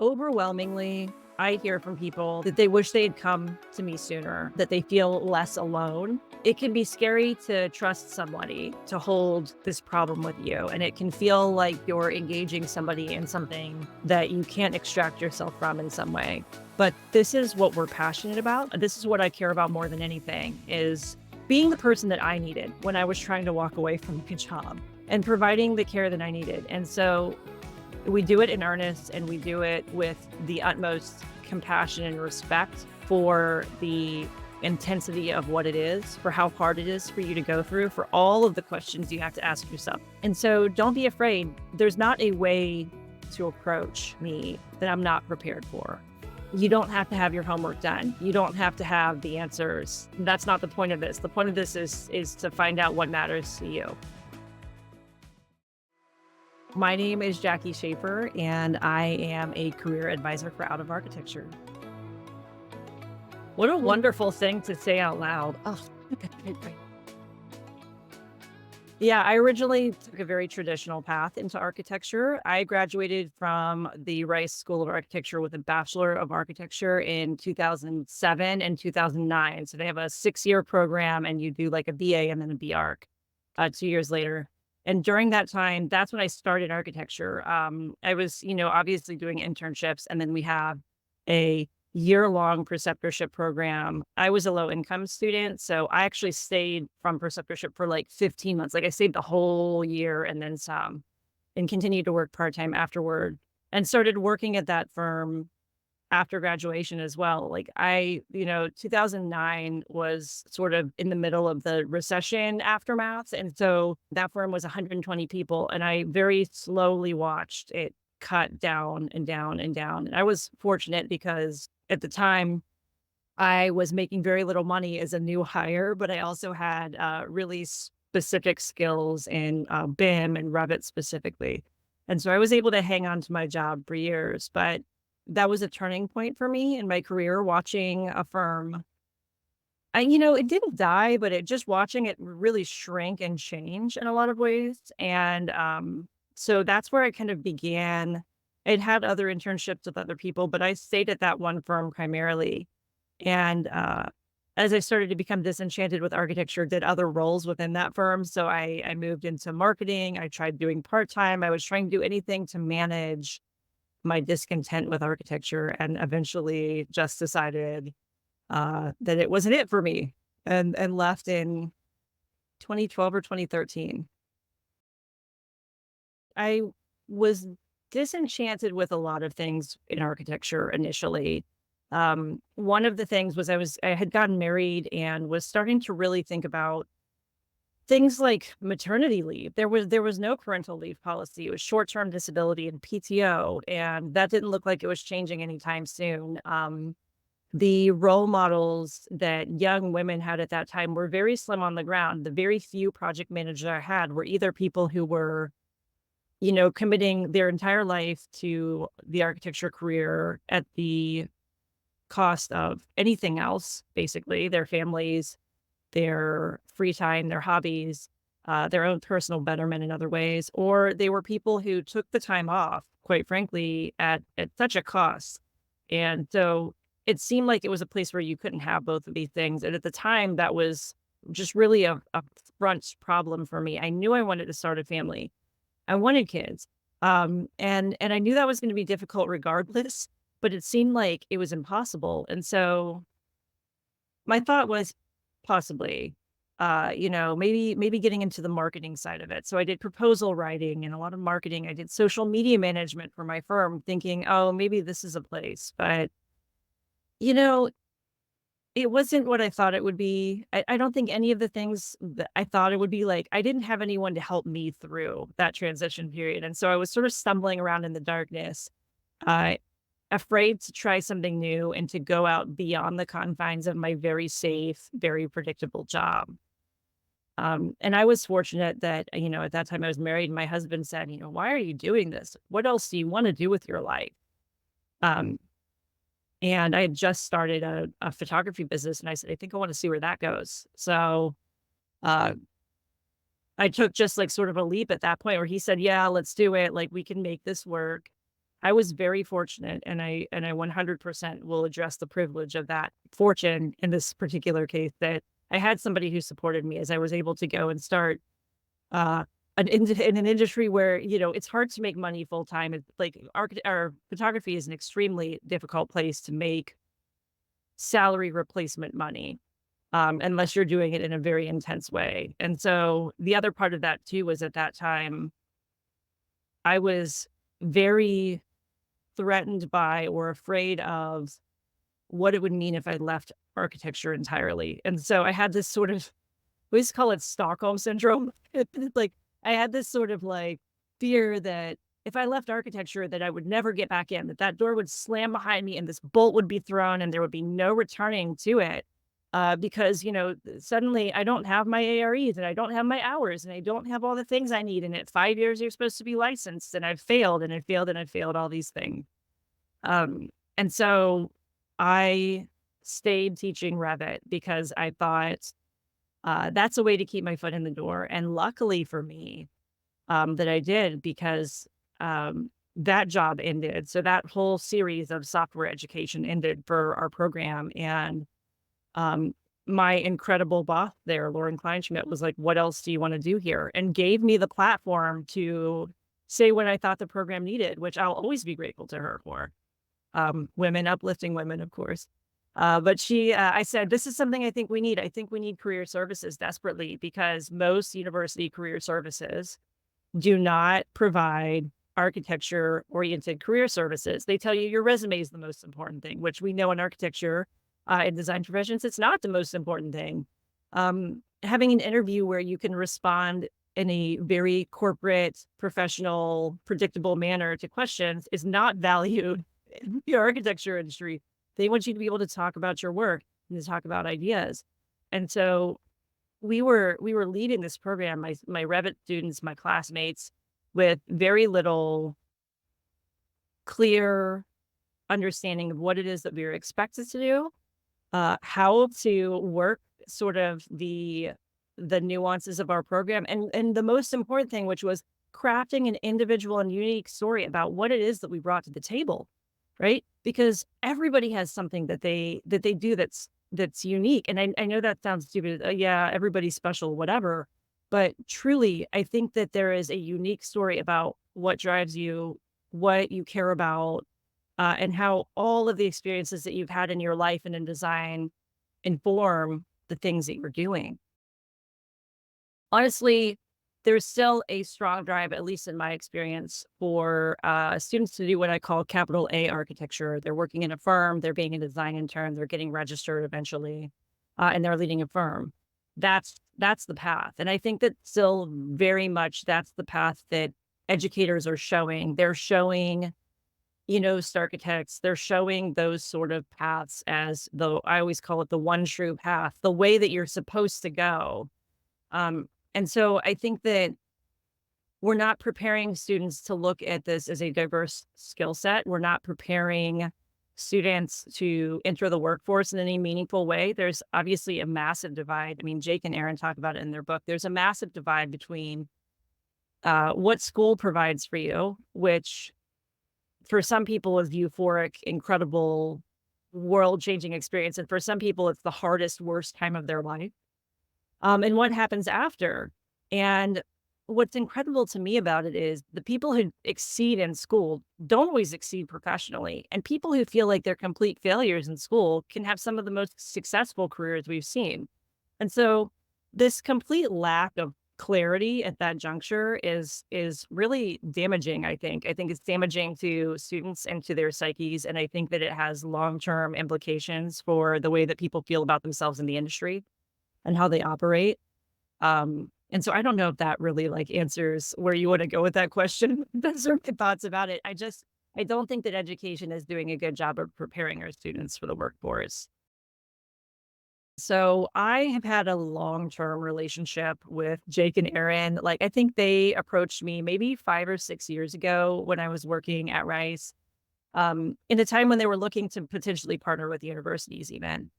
Overwhelmingly, I hear from people that they wish they had come to me sooner, that they feel less alone. It can be scary to trust somebody to hold this problem with you, and it can feel like you're engaging somebody in something that you can't extract yourself from in some way. But this is what we're passionate about. This is what I care about more than anything is being the person that I needed when I was trying to walk away from a job and providing the care that I needed. And so we do it in earnest and we do it with the utmost compassion and respect for the intensity of what it is, for how hard it is for you to go through, for all of the questions you have to ask yourself. And so don't be afraid. There's not a way to approach me that I'm not prepared for. You don't have to have your homework done. You don't have to have the answers. That's not the point of this. The point of this is to find out what matters to you. My name is Jacki Schaefer, and I am a career advisor for Out of Architecture. What a wonderful thing to say out loud. Oh, yeah, I originally took a very traditional path into architecture. I graduated from the Rice School of Architecture with a Bachelor of Architecture in 2007 and 2009. So they have a 6-year program, and you do like a BA and then a BArch 2 years later. And during that time, that's when I started architecture. I was, obviously doing internships, and then we have a year-long preceptorship program. I was a low-income student, so I actually stayed from preceptorship for like 15 months. Like I stayed the whole year and then some, and continued to work part-time afterward, and started working at that firm after graduation as well. 2009 was sort of in the middle of the recession aftermath. And so that firm was 120 people. And I very slowly watched it cut down and down and down. And I was fortunate because at the time I was making very little money as a new hire, but I also had really specific skills in BIM and Revit specifically. And so I was able to hang on to my job for years. But that was a turning point for me in my career, watching a firm. It didn't die, but it just watching it really shrink and change in a lot of ways. And so that's where I kind of began. I'd had other internships with other people, but I stayed at that one firm primarily. And as I started to become disenchanted with architecture, did other roles within that firm. So I moved into marketing. I tried doing part time. I was trying to do anything to manage my discontent with architecture, and eventually just decided that it wasn't it for me, and left in 2012 or 2013. I was disenchanted with a lot of things in architecture initially. One of the things was I had gotten married and was starting to really think about things like maternity leave. There was no parental leave policy. It was short-term disability and PTO, and that didn't look like it was changing anytime soon. The role models that young women had at that time were very slim on the ground. The very few project managers I had were either people who were, committing their entire life to the architecture career at the cost of anything else, basically, their families, their free time, their hobbies, their own personal betterment in other ways, or they were people who took the time off, quite frankly, at such a cost. And so it seemed like it was a place where you couldn't have both of these things. And at the time, that was just really a front problem for me. I knew I wanted to start a family. I wanted kids. And I knew that was going to be difficult regardless, but it seemed like it was impossible. And so my thought was possibly, maybe getting into the marketing side of it. So I did proposal writing and a lot of marketing. I did social media management for my firm, thinking, oh, maybe this is a place. But, you know, it wasn't what I thought it would be. I don't think any of the things that I thought it would be like, I didn't have anyone to help me through that transition period. And so I was sort of stumbling around in the darkness. Afraid to try something new and to go out beyond the confines of my very safe, very predictable job. And I was fortunate that, at that time I was married and my husband said, why are you doing this? What else do you want to do with your life? Um, and I had just started a photography business and I said, I think I want to see where that goes. So uh, I took just like sort of a leap at that point where he said, yeah, let's do it. Like we can make this work. I was very fortunate, and I 100% will address the privilege of that fortune in this particular case, that I had somebody who supported me as I was able to go and start, uh, in an industry where, it's hard to make money full time. It's like or photography is an extremely difficult place to make salary replacement money, unless you're doing it in a very intense way. And so the other part of that too was at that time, I was very threatened by or afraid of what it would mean if I left architecture entirely. And so I had this sort of, we used to call it Stockholm syndrome. Like I had this sort of like fear that if I left architecture, that I would never get back in, that that door would slam behind me and this bolt would be thrown and there would be no returning to it. Because, suddenly I don't have my AREs and I don't have my hours and I don't have all the things I need. And at 5 years, you're supposed to be licensed. And I've failed and I failed and I failed all these things. And so I stayed teaching Revit because I thought, that's a way to keep my foot in the door. And luckily for me, that I did, because that job ended. So that whole series of software education ended for our program. And um, my incredible boss there, Lauren Kleinschmidt, was like, "What else do you want to do here?" And gave me the platform to say what I thought the program needed, which I'll always be grateful to her for. Women, uplifting women, of course. But I said, "This is something I think we need. I think we need career services desperately, because most university career services do not provide architecture oriented career services. They tell you your resume is the most important thing, which we know in architecture, in design professions, it's not the most important thing. Having an interview where you can respond in a very corporate, professional, predictable manner to questions is not valued in the architecture industry. They want you to be able to talk about your work and to talk about ideas. And so we were leading this program, my Revit students, my classmates, with very little clear understanding of what it is that we were expected to do, how to work sort of the nuances of our program, and the most important thing, which was crafting an individual and unique story about what it is that we brought to the table, right? Because everybody has something that they do that's unique. And I know that sounds stupid. Yeah, everybody's special, whatever. But truly, I think that there is a unique story about what drives you, what you care about, and how all of the experiences that you've had in your life and in design inform the things that you're doing. Honestly, there's still a strong drive, at least in my experience, for students to do what I call capital A architecture. They're working in a firm, they're being a design intern, they're getting registered eventually, and they're leading a firm. That's the path, and I think that still very much that's the path that educators are showing. They're showing, architects, they're showing those sort of paths as though I always call it the one true path, the way that you're supposed to go. And so I think that we're not preparing students to look at this as a diverse skill set. We're not preparing students to enter the workforce in any meaningful way. There's obviously a massive divide. I mean, Jake and Aaron talk about it in their book. There's a massive divide between what school provides for you, which for some people is euphoric, incredible, world changing experience. And for some people, it's the hardest, worst time of their life, and what happens after. And what's incredible to me about it is the people who exceed in school don't always exceed professionally. And people who feel like they're complete failures in school can have some of the most successful careers we've seen. And so this complete lack of clarity at that juncture is really damaging, I think. I think it's damaging to students and to their psyches. And I think that it has long-term implications for the way that people feel about themselves in the industry and how they operate. And so I don't know if that really like answers where you want to go with that question. Those are my thoughts about it. I don't think that education is doing a good job of preparing our students for the workforce. So I have had a long-term relationship with Jake and Aaron. Like I think they approached me maybe 5 or 6 years ago when I was working at Rice, in a time when they were looking to potentially partner with universities even.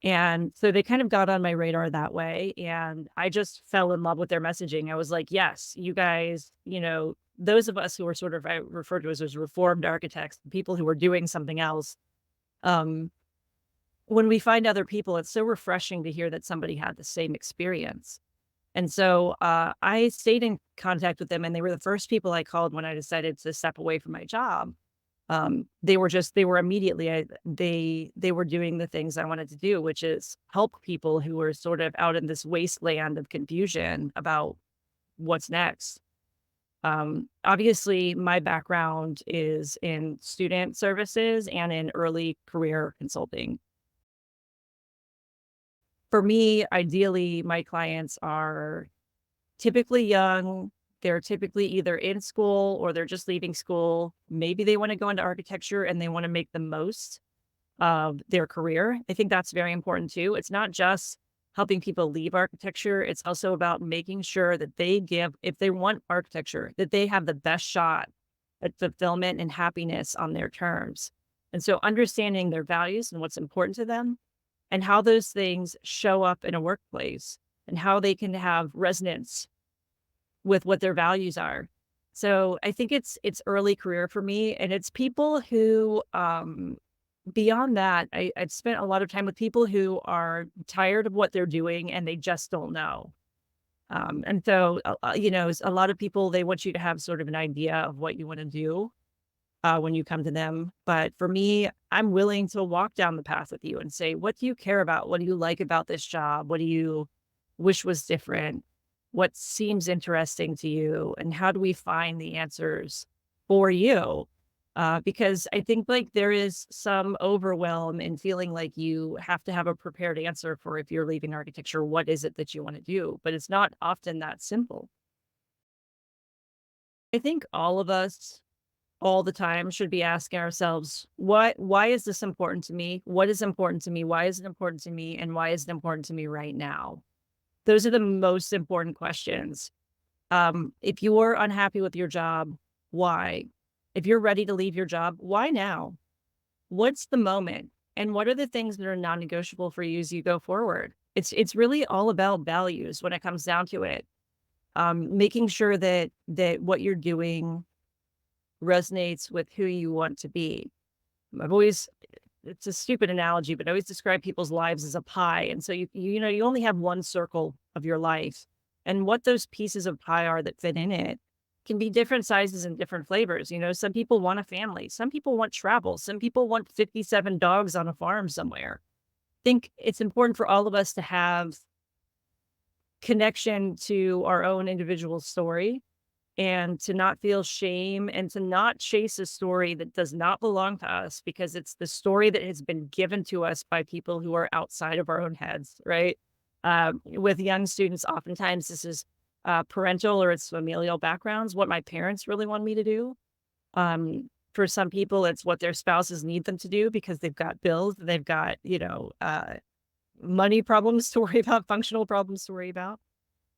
And so they kind of got on my radar that way. And I just fell in love with their messaging. I was like, yes, you guys, those of us who are sort of, I refer to as reformed architects, people who are doing something else, um, when we find other people, it's so refreshing to hear that somebody had the same experience. And so, I stayed in contact with them, and they were the first people I called when I decided to step away from my job. They were immediately, they were doing the things I wanted to do, which is help people who were sort of out in this wasteland of confusion about what's next. Obviously, my background is in student services and in early career consulting. For me, ideally, my clients are typically young. They're typically either in school or they're just leaving school. Maybe they want to go into architecture and they want to make the most of their career. I think that's very important too. It's not just helping people leave architecture, it's also about making sure that they give, if they want architecture, that they have the best shot at fulfillment and happiness on their terms. And so understanding their values and what's important to them and how those things show up in a workplace and how they can have resonance with what their values are. So I think it's early career for me, and it's people who, beyond that, I've spent a lot of time with people who are tired of what they're doing and they just don't know. And so, a lot of people, they want you to have sort of an idea of what you want to do when you come to them. But for me, I'm willing to walk down the path with you and say, what do you care about? What do you like about this job? What do you wish was different? What seems interesting to you? And how do we find the answers for you? Because I think like there is some overwhelm in feeling like you have to have a prepared answer for if you're leaving architecture, what is it that you want to do? But it's not often that simple. I think all of us all the time should be asking ourselves, why is this important to me? What is important to me? Why is it important to me? And why is it important to me right now? Those are the most important questions. If you're unhappy with your job, why? If you're ready to leave your job, why now? What's the moment? And what are the things that are non-negotiable for you as you go forward? It's really all about values when it comes down to it. Making sure that what you're doing resonates with who you want to be. I've always it's a stupid analogy, but I always describe people's lives as a pie. And so you only have one circle of your life. And what those pieces of pie are that fit in it can be different sizes and different flavors. Some people want a family, some people want travel, some people want 57 dogs on a farm somewhere. I think it's important for all of us to have connection to our own individual story and to not feel shame and to not chase a story that does not belong to us because it's the story that has been given to us by people who are outside of our own heads, right? With young students, oftentimes this is parental or it's familial backgrounds, what my parents really want me to do. For some people, it's what their spouses need them to do because they've got bills, they've got, money problems to worry about, functional problems to worry about.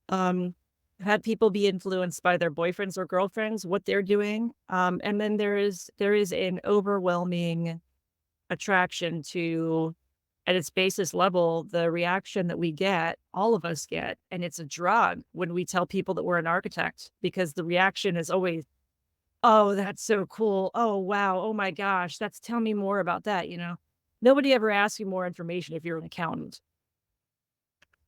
Um, had people be influenced by their boyfriends or girlfriends, what they're doing. And then there is an overwhelming attraction to, at its basis level, the reaction that we get, all of us get, and it's a drug when we tell people that we're an architect, because the reaction is always, "Oh, that's so cool. Oh, wow. Oh my gosh. Tell me more about that." Nobody ever asks you more information if you're an accountant.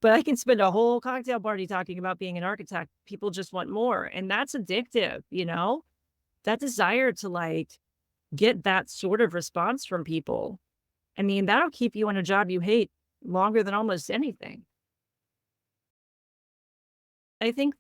But I can spend a whole cocktail party talking about being an architect. People just want more, and that's addictive. That desire to, like, get that sort of response from people. I mean, that'll keep you in a job you hate longer than almost anything. I think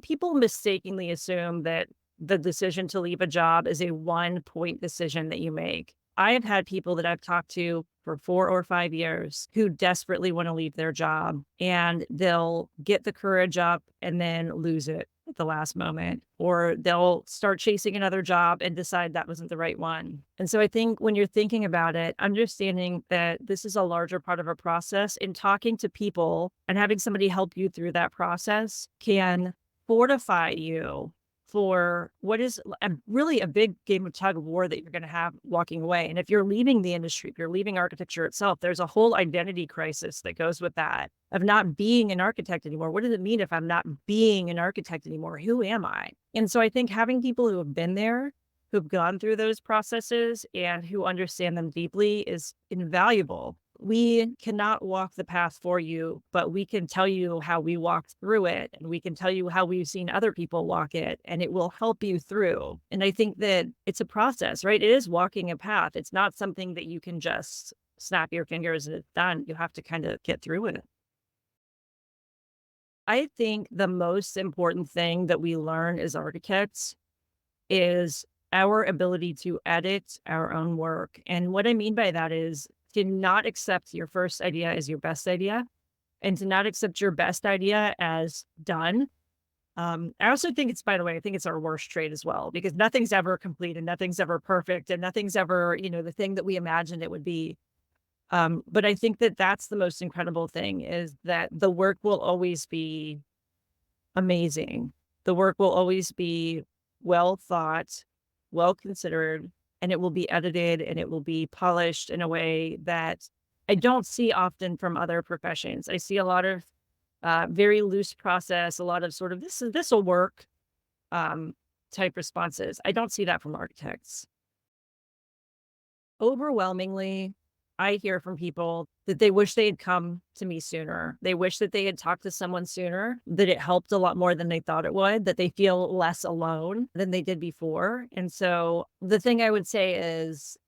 people mistakenly assume that the decision to leave a job is a one-point decision that you make. I have had people that I've talked to for 4 or 5 years who desperately wanna leave their job, and they'll get the courage up and then lose it at the last moment, or they'll start chasing another job and decide that wasn't the right one. And so I think when you're thinking about it, understanding that this is a larger part of a process and talking to people and having somebody help you through that process can fortify you for what is really a big game of tug of war that you're going to have walking away. And if you're leaving the industry, if you're leaving architecture itself, there's a whole identity crisis that goes with that of not being an architect anymore. What does it mean if I'm not being an architect anymore? Who am I? And so I think having people who have been there, who've gone through those processes and who understand them deeply is invaluable. We cannot walk the path for you, but we can tell you how we walked through it, and we can tell you how we've seen other people walk it, and it will help you through. And I think that it's a process, right? It is walking a path. It's not something that you can just snap your fingers and it's done. You have to kind of get through it. I think the most important thing that we learn as architects is our ability to edit our own work. And what I mean by that is to not accept your first idea as your best idea and to not accept your best idea as done. I also think it's, by the way, I think it's our worst trait as well, because nothing's ever complete and nothing's ever perfect and nothing's ever, the thing that we imagined it would be. But I think that that's the most incredible thing is that the work will always be amazing. The work will always be well thought, well considered, and it will be edited and it will be polished in a way that I don't see often from other professions. I see a lot of very loose process, a lot of sort of this will work type responses. I don't see that from architects. Overwhelmingly, I hear from people that they wish they had come to me sooner. They wish that they had talked to someone sooner, that it helped a lot more than they thought it would, that they feel less alone than they did before. And so the thing I would say is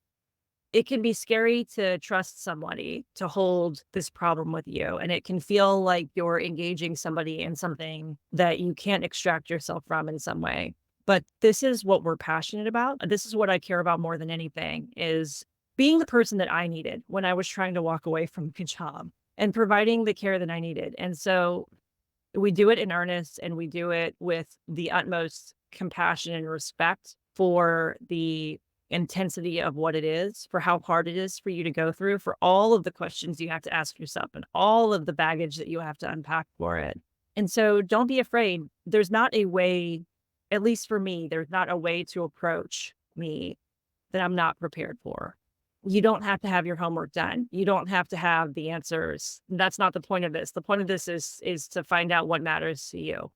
it can be scary to trust somebody to hold this problem with you. And it can feel like you're engaging somebody in something that you can't extract yourself from in some way. But this is what we're passionate about. This is what I care about more than anything is being the person that I needed when I was trying to walk away from a job and providing the care that I needed. And so we do it in earnest and we do it with the utmost compassion and respect for the intensity of what it is, for how hard it is for you to go through, for all of the questions you have to ask yourself and all of the baggage that you have to unpack for it. And so don't be afraid. There's not a way, at least for me, there's not a way to approach me that I'm not prepared for. You don't have to have your homework done. You don't have to have the answers. That's not the point of this. The point of this is to find out what matters to you.